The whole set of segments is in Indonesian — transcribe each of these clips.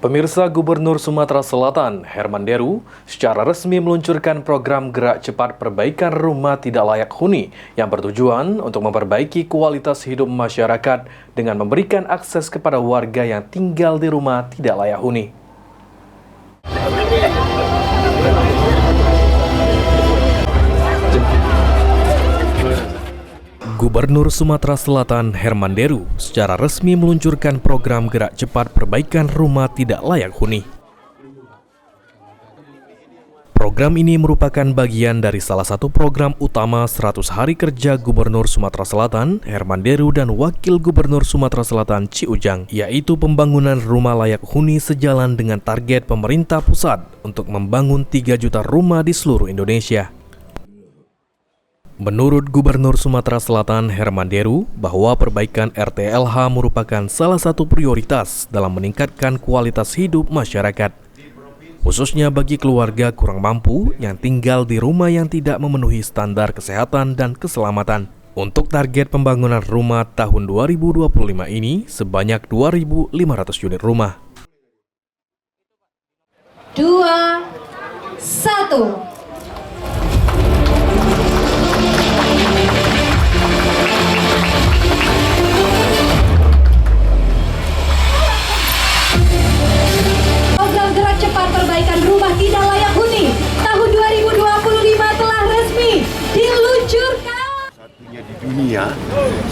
Pemirsa, Gubernur Sumatera Selatan, Herman Deru, secara resmi meluncurkan program Gerak Cepat Perbaikan Rumah Tidak Layak Huni yang bertujuan untuk memperbaiki kualitas hidup masyarakat dengan memberikan akses kepada warga yang tinggal di rumah tidak layak huni. Gubernur Sumatera Selatan Herman Deru secara resmi meluncurkan program Gerak Cepat Perbaikan Rumah Tidak Layak Huni. Program ini merupakan bagian dari salah satu program utama 100 hari kerja Gubernur Sumatera Selatan Herman Deru dan Wakil Gubernur Sumatera Selatan Ci Ujang, yaitu pembangunan rumah layak huni sejalan dengan target pemerintah pusat untuk membangun 3 juta rumah di seluruh Indonesia. Menurut Gubernur Sumatera Selatan Herman Deru, bahwa perbaikan RTLH merupakan salah satu prioritas dalam meningkatkan kualitas hidup masyarakat, khususnya bagi keluarga kurang mampu yang tinggal di rumah yang tidak memenuhi standar kesehatan dan keselamatan. Untuk target pembangunan rumah tahun 2025 ini sebanyak 2.500 unit rumah. 2, 1. Perbaikan rumah tidak layak huni tahun 2025 telah resmi diluncurkan. Satunya di dunia,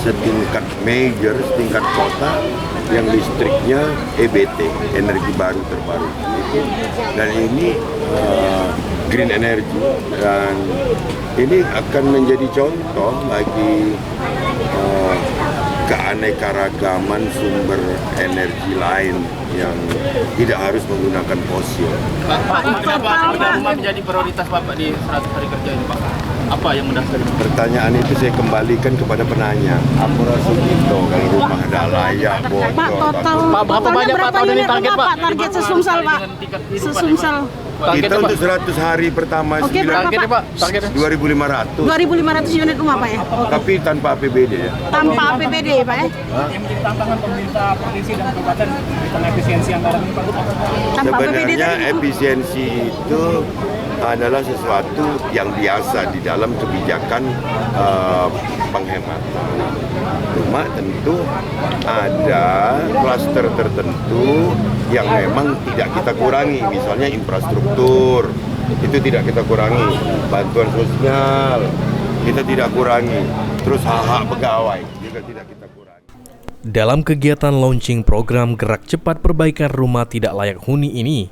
setingkat major, setingkat kota yang listriknya EBT, energi baru terbaru. Dan ini green energy, dan ini akan menjadi contoh bagi keanekaragaman sumber energi lain yang tidak harus menggunakan fosil. Pak, kenapa rumah menjadi prioritas Bapak di 100 hari kerja ini, Pak? Apa yang mendasari? Pertanyaan itu saya kembalikan kepada penanya. Aku rasa gitu, kalau rumah tidak layak, bocor. Pak, total berapa banyak Pak tahun ini target Pak? Target sesumsel Pak. Sesumsel. Kita untuk 100 hari pertama Oke, targetnya Pak? Targetnya 2.500. 2.500 unit rumah Pak ya? Tapi tanpa APBD ya? Tanpa APBD Pak ya? Yang menjadi tantangan pemerintah provinsi dan kabupaten tentang efisiensi anggaran ini Pak? Sebenarnya efisiensi itu adalah sesuatu yang biasa di dalam kebijakan penghematan. Cuma tentu ada klaster tertentu yang memang tidak kita kurangi, misalnya infrastruktur, itu tidak kita kurangi, bantuan sosial, kita tidak kurangi, terus hak-hak pegawai juga tidak kita kurangi. Dalam kegiatan launching program Gerak Cepat Perbaikan Rumah Tidak Layak Huni ini,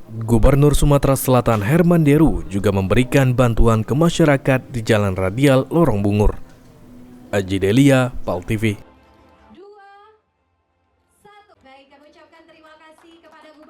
Gubernur Sumatera Selatan Herman Deru juga memberikan bantuan ke masyarakat di Jalan Radial Lorong Bungur. Aji Delia, PAL TV.